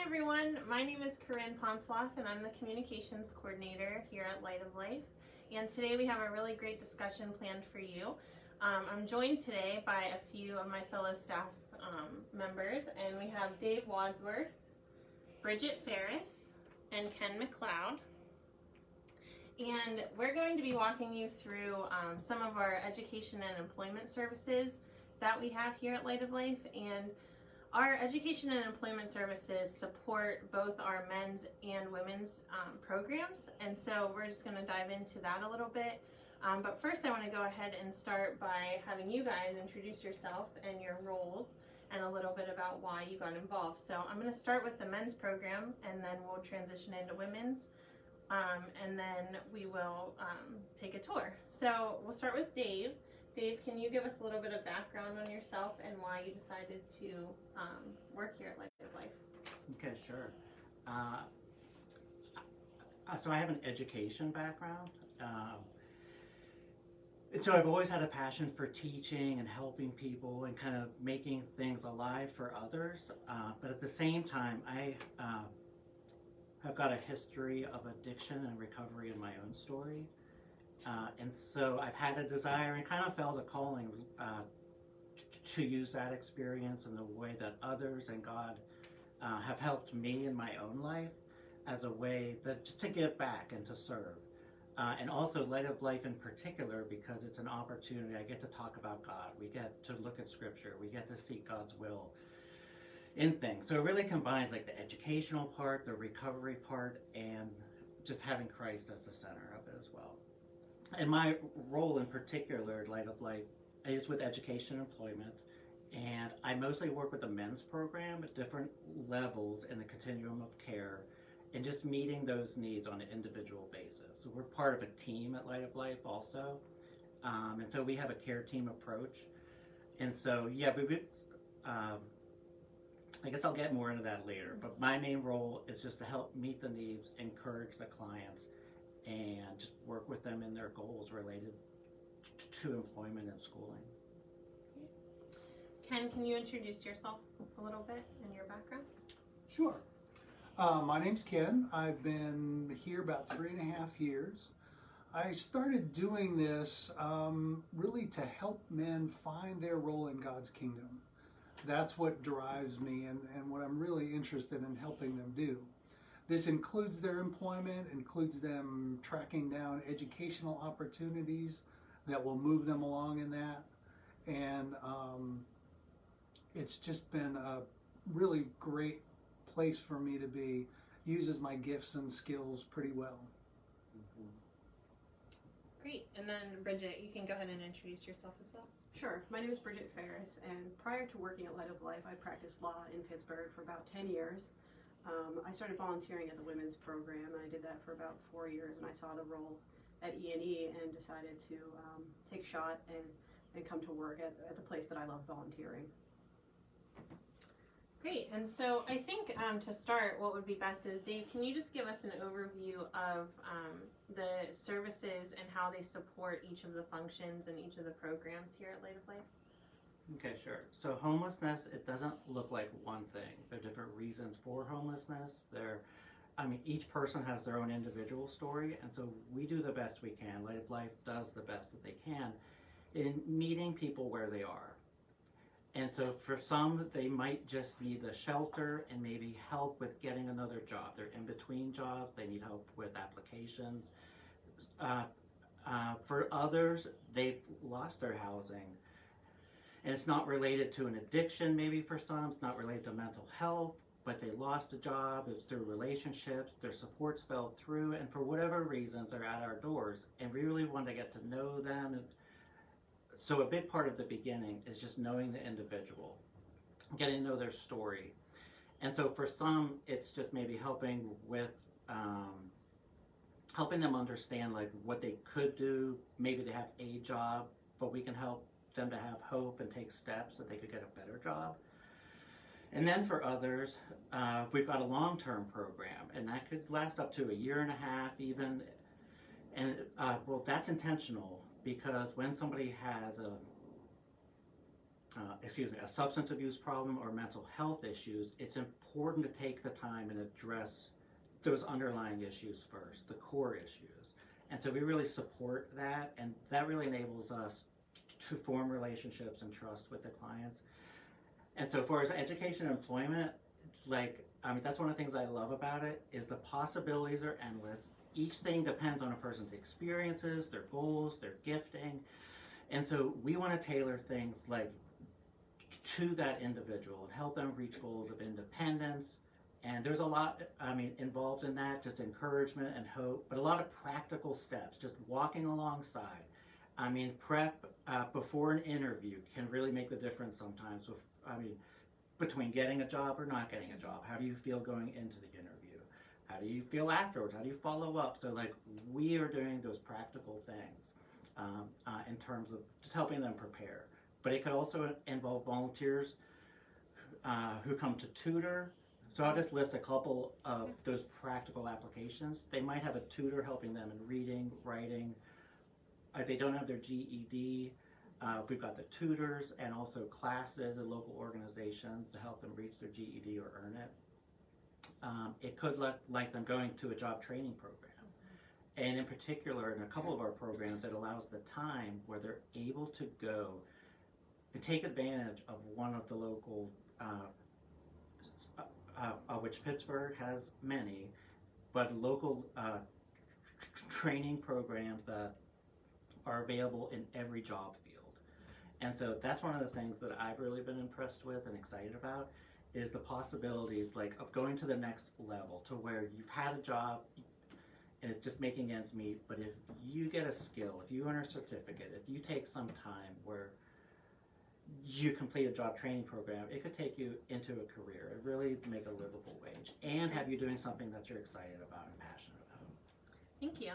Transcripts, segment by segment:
Hi everyone, my name is Corinne Ponsloff and I'm the Communications Coordinator here at Light of Life. And today we have a really great discussion planned for you. I'm joined today by a few of my fellow staff members, and we have Dave Wadsworth, Bridget Ferris, and Ken McLeod. And we're going to be walking you through some of our education and employment services that we have here at Light of Life. And our education and employment services support both our men's and women's programs, and so we're just going to dive into that a little bit. But first I want to go ahead and start by having you guys introduce yourself and your roles and a little bit about why you got involved. So I'm going to start with the men's program, and then we'll transition into women's, and then we will take a tour. So we'll start with Dave. Dave, can you give us a little bit of background on yourself and why you decided to work here at Light of Life? Okay, sure. So I have an education background. And so I've always had a passion for teaching and helping people and kind of making things alive for others. But at the same time, I have got a history of addiction and recovery in my own story. And so I've had a desire and kind of felt a calling to use that experience in the way that others and God have helped me in my own life as a way that just to give back and to serve. And also Light of Life in particular, because it's an opportunity. I get to talk about God. We get to look at Scripture. We get to seek God's will in things. So it really combines like the educational part, the recovery part, and just having Christ as the center of it as well. And my role in particular at Light of Life is with education and employment, and I mostly work with the men's program at different levels in the continuum of care and just meeting those needs on an individual basis. So we're part of a team at Light of Life also, and so we have a care team approach. And so yeah, I guess I'll get more into that later, but my main role is just to help meet the needs, encourage the clients, and just work with them in their goals related to employment and schooling. Ken, can you introduce yourself a little bit and your background? Sure. My name's Ken. I've been here about 3.5 years. I started doing this really to help men find their role in God's kingdom. That's what drives me and what I'm really interested in helping them do. This includes their employment, includes them tracking down educational opportunities that will move them along in that. And it's just been a really great place for me to be. Uses my gifts and skills pretty well. Mm-hmm. Great. And then Bridget, you can go ahead and introduce yourself as well. Sure. My name is Bridget Ferris, and prior to working at Light of Life, I practiced law in Pittsburgh for about 10 years. I started volunteering at the women's program, and I did that for about 4 years, and I saw the role at E&E and decided to take a shot and come to work at the place that I love volunteering. Great. And so I think to start, what would be best is, Dave, can you just give us an overview of the services and how they support each of the functions and each of the programs here at Light of Life? Okay, sure. So homelessness, it doesn't look like one thing. There are different reasons for homelessness. Each person has their own individual story, and so we do the best we can. Light of Life does the best that they can in meeting people where they are. And so for some, they might just need the shelter and maybe help with getting another job. They're in between jobs. They need help with applications. For others, they've lost their housing. And it's not related to an addiction maybe for some. It's not related to mental health, but they lost a job. It's through relationships. Their supports fell through. And for whatever reasons, they're at our doors. And we really want to get to know them. So a big part of the beginning is just knowing the individual, getting to know their story. And so for some, it's just maybe helping with, helping them understand like what they could do. Maybe they have a job, but we can help them to have hope and take steps that they could get a better job. And then for others, we've got a long-term program, and that could last up to 1.5 years even. And well, that's intentional, because when somebody has a substance abuse problem or mental health issues, it's important to take the time and address those underlying issues first, the core issues. And so we really support that, and that really enables us to form relationships and trust with the clients. And so for as education and employment, that's one of the things I love about it, is the possibilities are endless. Each thing depends on a person's experiences, their goals, their gifting. And so we want to tailor things to that individual and help them reach goals of independence. And there's a lot, involved in that, just encouragement and hope, but a lot of practical steps, just walking alongside. Prep before an interview can really make the difference sometimes between getting a job or not getting a job. How do you feel going into the interview? How do you feel afterwards? How do you follow up? So we are doing those practical things in terms of just helping them prepare. But it could also involve volunteers who come to tutor. So I'll just list a couple of those practical applications. They might have a tutor helping them in reading, writing. If they don't have their GED, we've got the tutors and also classes and local organizations to help them reach their GED or earn it. It could look like them going to a job training program. And in particular, in a couple of our programs, it allows the time where they're able to go and take advantage of one of the local, which Pittsburgh has many, but local training programs that are available in every job field. And so that's one of the things that I've really been impressed with and excited about, is the possibilities of going to the next level, to where you've had a job and it's just making ends meet, but if you get a skill, if you earn a certificate, if you take some time where you complete a job training program, it could take you into a career and really make a livable wage and have you doing something that you're excited about and passionate about. Thank you.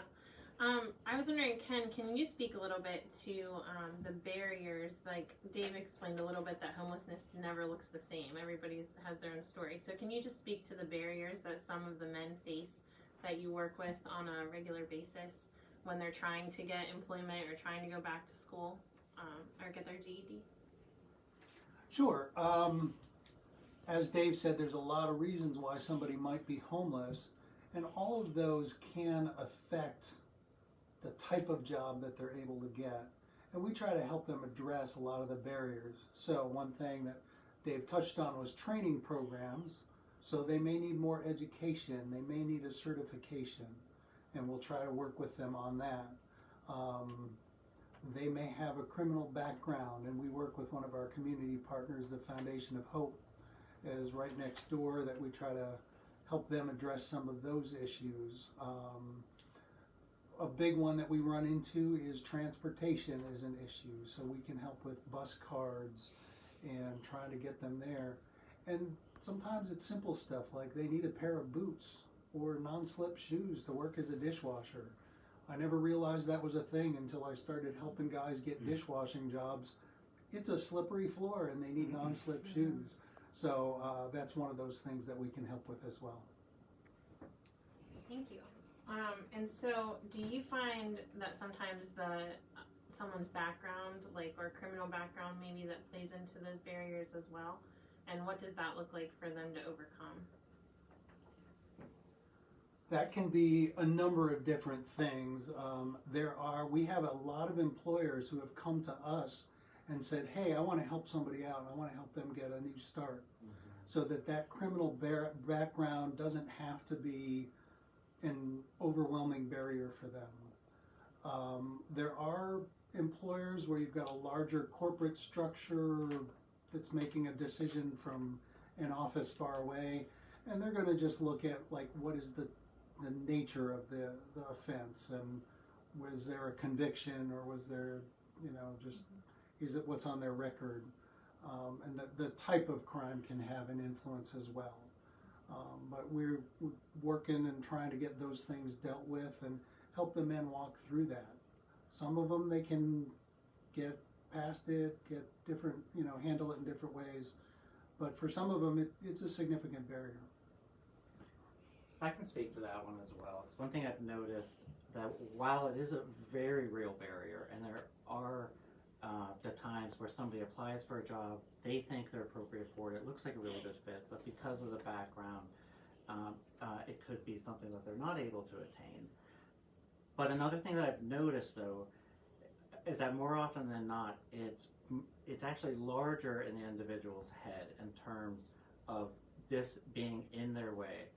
I was wondering, Ken, can you speak a little bit to the barriers? Like Dave explained a little bit that homelessness never looks the same. Everybody has their own story. So can you just speak to the barriers that some of the men face that you work with on a regular basis when they're trying to get employment or trying to go back to school or get their GED? Sure. As Dave said, there's a lot of reasons why somebody might be homeless, and all of those can affect the type of job that they're able to get. And we try to help them address a lot of the barriers. So one thing that Dave touched on was training programs. So they may need more education, they may need a certification, and we'll try to work with them on that. They may have a criminal background, and we work with one of our community partners, the Foundation of Hope is right next door, that we try to help them address some of those issues. A big one that we run into is transportation is an issue, so we can help with bus cards and try to get them there. And sometimes it's simple stuff like they need a pair of boots or non-slip shoes to work as a dishwasher. I never realized that was a thing until I started helping guys get dishwashing jobs. It's a slippery floor and they need non-slip shoes. So that's one of those things that we can help with as well. Thank you. And so do you find that sometimes someone's background, or criminal background maybe, that plays into those barriers as well? And what does that look like for them to overcome? That can be a number of different things. We have a lot of employers who have come to us and said, hey, I want to help somebody out. I want to help them get a new start. So that criminal background doesn't have to be an overwhelming barrier for them. There are employers where you've got a larger corporate structure that's making a decision from an office far away, and they're going to just look at what is the nature of the offense, and was there a conviction, or was there is it what's on their record, and the type of crime can have an influence as well. But we're working and trying to get those things dealt with and help the men walk through that. Some of them, they can get past it, get different, handle it in different ways. But for some of them, it's a significant barrier. I can speak to that one as well. It's one thing I've noticed, that while it is a very real barrier, and there are the times where somebody applies for a job, they think they're appropriate for it, it looks like a really good fit, but because of the background, it could be something that they're not able to attain. But another thing that I've noticed, though, is that more often than not, it's actually larger in the individual's head in terms of this being in their way.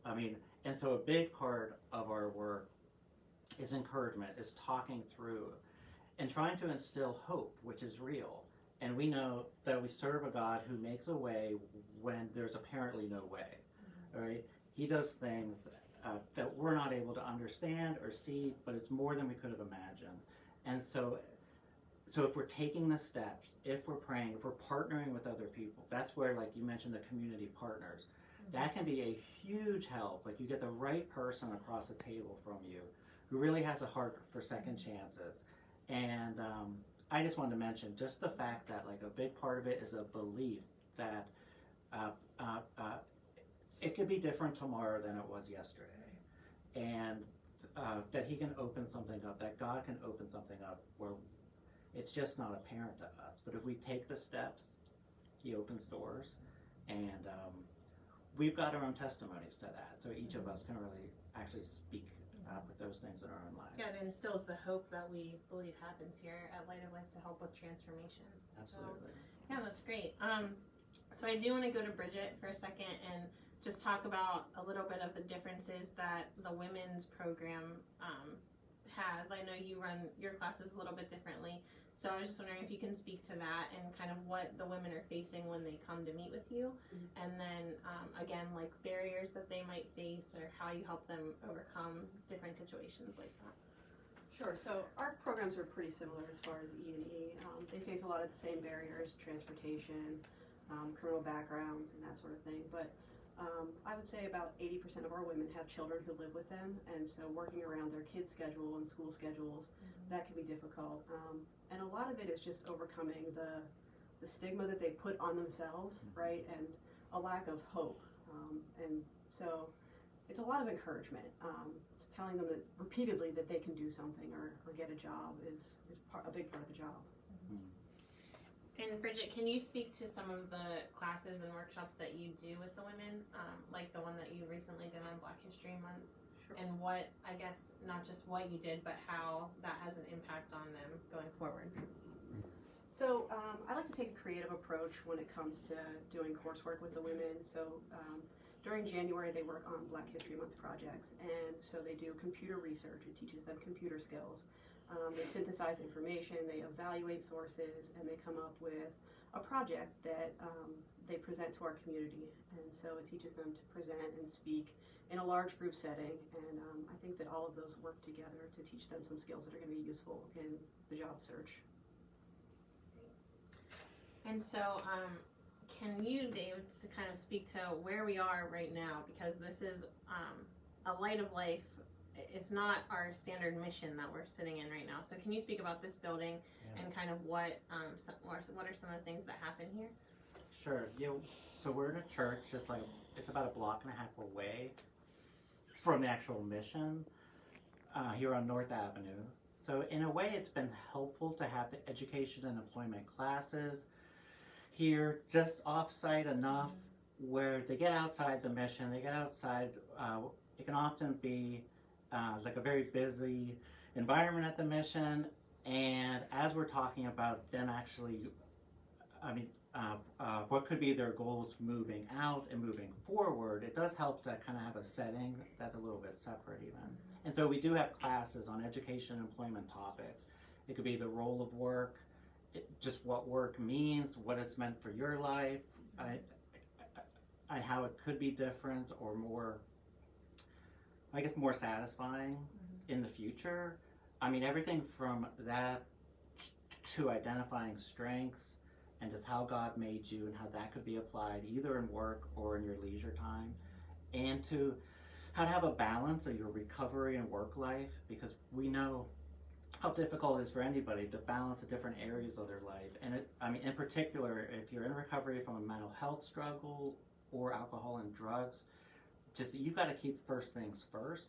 I mean, and so a big part of our work is encouragement, is talking through and trying to instill hope, which is real. And we know that we serve a God who makes a way when there's apparently no way, right? He does things that we're not able to understand or see, but it's more than we could have imagined. And so if we're taking the steps, if we're praying, if we're partnering with other people, that's where, like you mentioned, the community partners, that can be a huge help. Like, you get the right person across the table from you who really has a heart for second chances. And I just wanted to mention just the fact that, like, a big part of it is a belief that it could be different tomorrow than it was yesterday. And that he can open something up, that God can open something up where it's just not apparent to us. But if we take the steps, he opens doors. And we've got our own testimonies to that. So each of us can really actually speak with those things in our own lives. Yeah, it instills the hope that we believe happens here at Light of Life to help with transformation. Absolutely. So, yeah, that's great. So I do want to go to Bridget for a second and just talk about a little bit of the differences that the women's program has. I know you run your classes a little bit differently, so I was just wondering if you can speak to that and kind of what the women are facing when they come to meet with you, and then again, like barriers that they might face or how you help them overcome different situations like that. Sure. So our programs are pretty similar as far as E&E. They face a lot of the same barriers: transportation, criminal backgrounds, and that sort of thing. But I would say about 80% of our women have children who live with them, and so working around their kids' schedule and school schedules, that can be difficult. And a lot of it is just overcoming the stigma that they put on themselves, right, and a lack of hope. And so it's a lot of encouragement. It's telling them that repeatedly that they can do something or get a job is a big part of the job. And Bridget, can you speak to some of the classes and workshops that you do with the women, like the one that you recently did on Black History Month? Sure. And what, I guess, not just what you did, but how that has an impact on them going forward? So I like to take a creative approach when it comes to doing coursework with the women. So during January, they work on Black History Month projects, and so they do computer research. It teaches them computer skills. They synthesize information, they evaluate sources, and they come up with a project that they present to our community. And so it teaches them to present and speak in a large group setting. And I think that all of those work together to teach them some skills that are going to be useful in the job search. And so, can you, Dave, to kind of speak to where we are right now? Because this is a Light of Life. It's not our standard mission that we're sitting in right now. So can you speak about this building and kind of what are some of the things that happen here? Sure. Yeah. So we're in a church, just like it's about a block and a half away from the actual mission here on North Avenue. So in a way, it's been helpful to have the education and employment classes here, just off-site enough where they get outside the mission. They get outside. It can often be like a very busy environment at the mission, and as we're talking about them actually, what could be their goals moving out and moving forward, it does help to kind of have a setting that's a little bit separate even. And so we do have classes on education and employment topics. It could be the role of work, just what work means, what it's meant for your life, how it could be different or more, I guess, more satisfying in the future. I mean, everything from that to identifying strengths and just how God made you and how that could be applied either in work or in your leisure time, and to how to have a balance of your recovery and work life, because we know how difficult it is for anybody to balance the different areas of their life. And in particular, if you're in recovery from a mental health struggle or alcohol and drugs, just you got to keep first things first.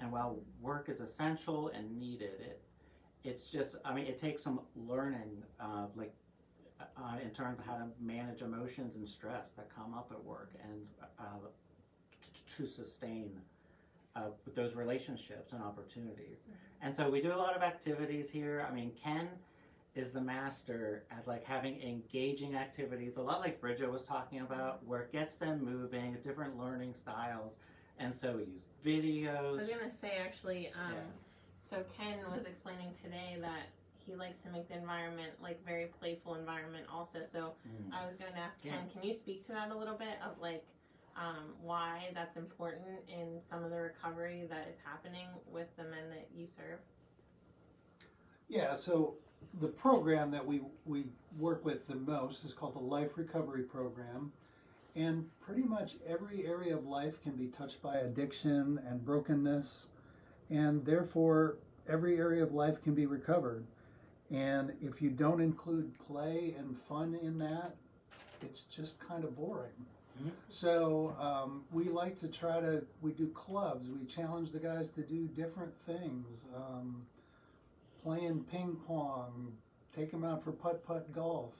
And while work is essential and needed, it's just, I mean, it takes some learning, in terms of how to manage emotions and stress that come up at work, and to sustain with those relationships and opportunities. And so we do a lot of activities here. I mean, Ken is the master at like having engaging activities, a lot like Bridget was talking about, where it gets them moving, different learning styles. And so we use videos. I was gonna say actually, so Ken was explaining today that he likes to make the environment like very playful environment also. So I was going to ask Ken, can you speak to that a little bit of like why that's important in some of the recovery that is happening with the men that you serve? Yeah, so the program that we work with the most is called the Life Recovery Program. And pretty much every area of life can be touched by addiction and brokenness. And therefore, every area of life can be recovered. And if you don't include play and fun in that, it's just kind of boring. Mm-hmm. So we like to we do clubs. We challenge the guys to do different things. Playing ping pong, take them out for putt-putt golf.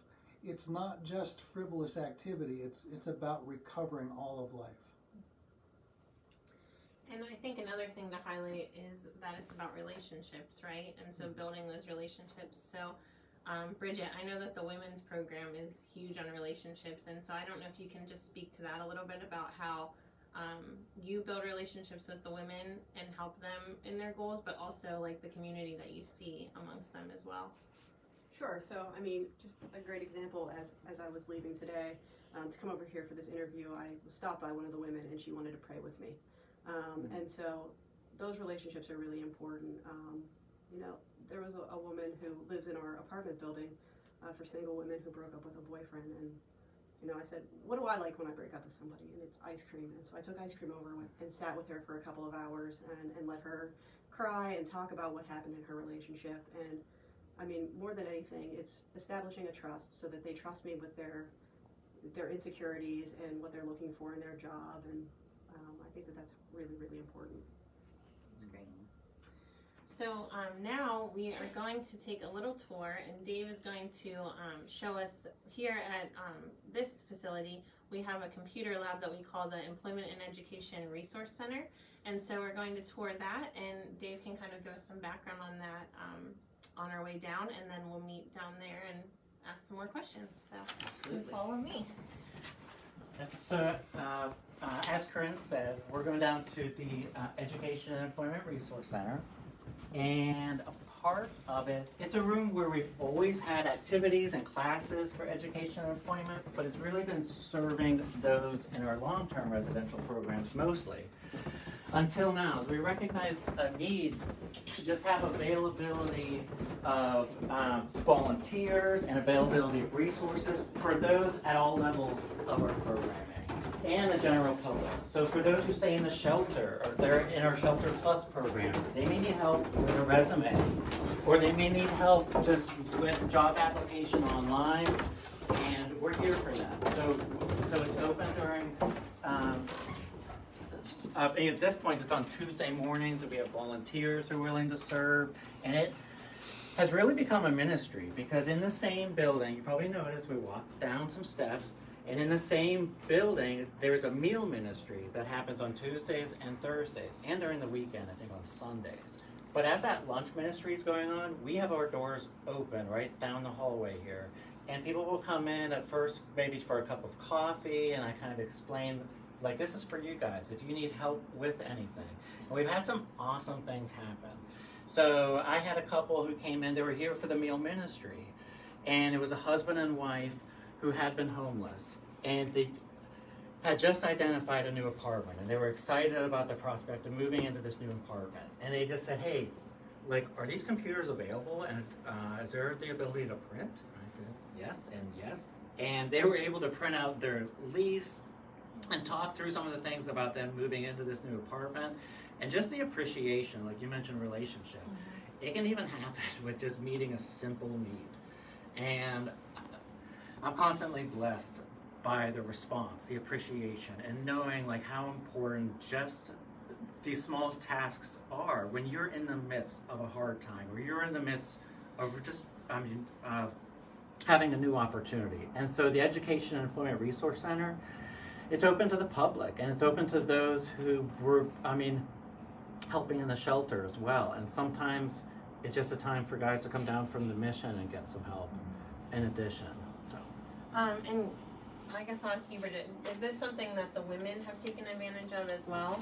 It's not just frivolous activity. It's about recovering all of life. And I think another thing to highlight is that it's about relationships, right? And so building those relationships. So, Bridget, I know that the women's program is huge on relationships, and so I don't know if you can just speak to that a little bit about how you build relationships with the women and help them in their goals, but also like the community that you see amongst them as well. Sure. So, I mean, just a great example, as I was leaving today to come over here for this interview, I was stopped by one of the women and she wanted to pray with me. And so those relationships are really important. You know, there was a woman who lives in our apartment building for single women who broke up with a boyfriend. And, you know, I said, what do I like when I break up with somebody? And it's ice cream. And so I took ice cream over and sat with her for a couple of hours and let her cry and talk about what happened in her relationship. And, I mean, more than anything, it's establishing a trust so that they trust me with their insecurities and what they're looking for in their job. And I think that that's really, really important. That's great. So now we are going to take a little tour, and Dave is going to show us here at this facility. We have a computer lab that we call the Employment and Education Resource Center, and so we're going to tour that, and Dave can kind of give us some background on that on our way down, and then we'll meet down there and ask some more questions. So Absolutely. Follow me. So, as Corinne said, we're going down to the Education and Employment Resource Center. And a part of it, it's a room where we've always had activities and classes for education and employment, but it's really been serving those in our long-term residential programs mostly. Until now, we recognized a need to just have availability of volunteers and availability of resources for those at all levels of our programming and the general public. So for those who stay in the shelter, or they're in our Shelter Plus program, they may need help with a resume, or they may need help just with job application online, and we're here for that. So it's open during, at this point it's on Tuesday mornings, and we have volunteers who are willing to serve, and it has really become a ministry, because in the same building, you probably noticed we walked down some steps, and in the same building, there's a meal ministry that happens on Tuesdays and Thursdays, and during the weekend, I think on Sundays. But as that lunch ministry is going on, we have our doors open right down the hallway here. And people will come in at first, maybe for a cup of coffee, and I kind of explain, like, this is for you guys, if you need help with anything. And we've had some awesome things happen. So I had a couple who came in, they were here for the meal ministry. And it was a husband and wife who had been homeless, and they had just identified a new apartment, and they were excited about the prospect of moving into this new apartment. And they just said, hey, like, are these computers available, and is there the ability to print? And I said, yes and yes. And they were able to print out their lease and talk through some of the things about them moving into this new apartment, and just the appreciation, like you mentioned, relationship. It can even happen with just meeting a simple need. And I'm constantly blessed by the response, the appreciation, and knowing like how important just these small tasks are when you're in the midst of a hard time, or you're in the midst of just, having a new opportunity. And so the Education and Employment Resource Center, it's open to the public, and it's open to those who were, helping in the shelter as well. And sometimes it's just a time for guys to come down from the mission and get some help in addition. So. And I guess I'll ask you, Bridget, is this something that the women have taken advantage of as well?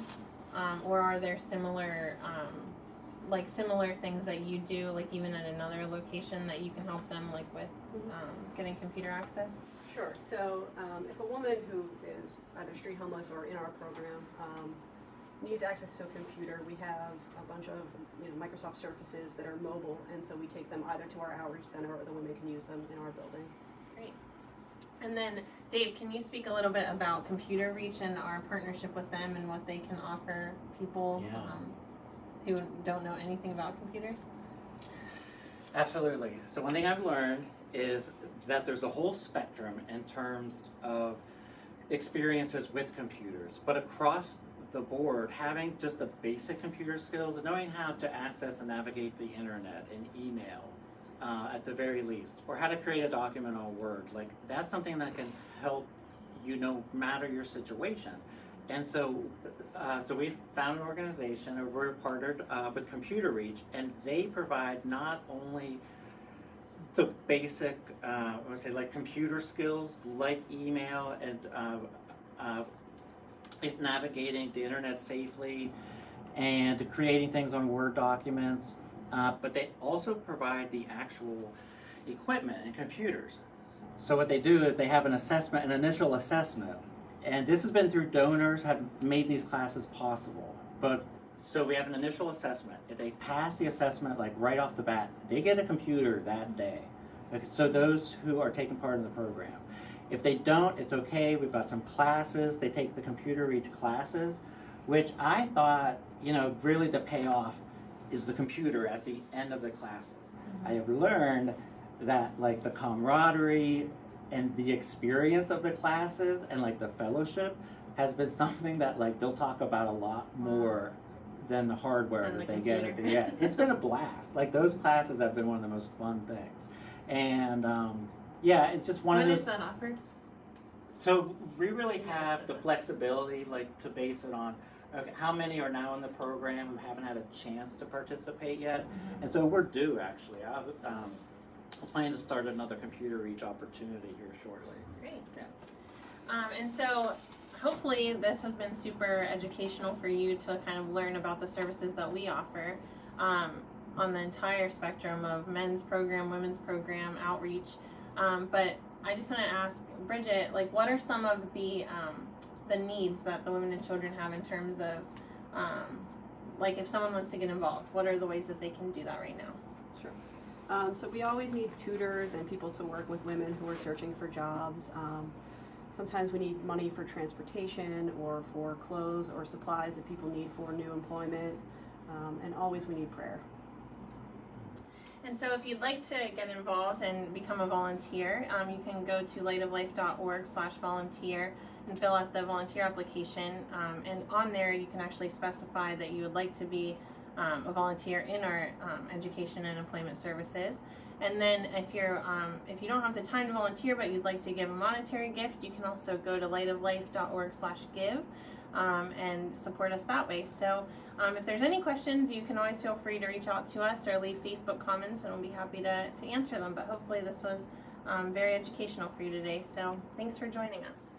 Or are there similar things that you do, like even at another location, that you can help them like with getting computer access? Sure. So if a woman who is either street homeless or in our program needs access to a computer, we have a bunch of Microsoft Surfaces that are mobile, and so we take them either to our outreach center or the women can use them in our building. Great. And then, Dave, can you speak a little bit about Computer Reach and our partnership with them and what they can offer people who don't know anything about computers? Absolutely. So one thing I've learned is that there's a whole spectrum in terms of experiences with computers, but across the board, having just the basic computer skills, knowing how to access and navigate the internet and email at the very least, or how to create a document on Word, like that's something that can help you no matter your situation. And so we found an organization, or we're partnered with Computer Reach, and they provide not only the basic, I would say, like computer skills, like email and it's navigating the internet safely and creating things on Word documents, but they also provide the actual equipment and computers. So what they do is they have an assessment, an initial assessment, and this has been through donors have made these classes possible. But so we have an initial assessment. If they pass the assessment like right off the bat, they get a computer that day. So those who are taking part in the program. If they don't, it's okay. We've got some classes. They take the Computer Reach classes, which I thought, really the payoff is the computer at the end of the classes. I have learned that like the camaraderie and the experience of the classes and like the fellowship has been something that like they'll talk about a lot more than the hardware that they get at the end. It's been a blast. Like those classes have been one of the most fun things. And it's just one of those. When is that offered? So we really have the flexibility, like to base it on, okay, how many are now in the program who haven't had a chance to participate yet? And so we're due actually. I was planning to start another Computer Reach opportunity here shortly. Great. Yeah. And so hopefully this has been super educational for you to kind of learn about the services that we offer on the entire spectrum of men's program, women's program, outreach. But I just want to ask Bridget, like, what are some of the needs that the women and children have in terms of, like, if someone wants to get involved, what are the ways that they can do that right now? Sure. So we always need tutors and people to work with women who are searching for jobs. Sometimes we need money for transportation or for clothes or supplies that people need for new employment. And always we need prayer. And so if you'd like to get involved and become a volunteer, you can go to lightoflife.org/volunteer and fill out the volunteer application. And on there you can actually specify that you would like to be a volunteer in our education and employment services. And then if you don't have the time to volunteer but you'd like to give a monetary gift, you can also go to lightoflife.org/give and support us that way. So if there's any questions, you can always feel free to reach out to us or leave Facebook comments, and we'll be happy to answer them. But hopefully this was very educational for you today. So thanks for joining us.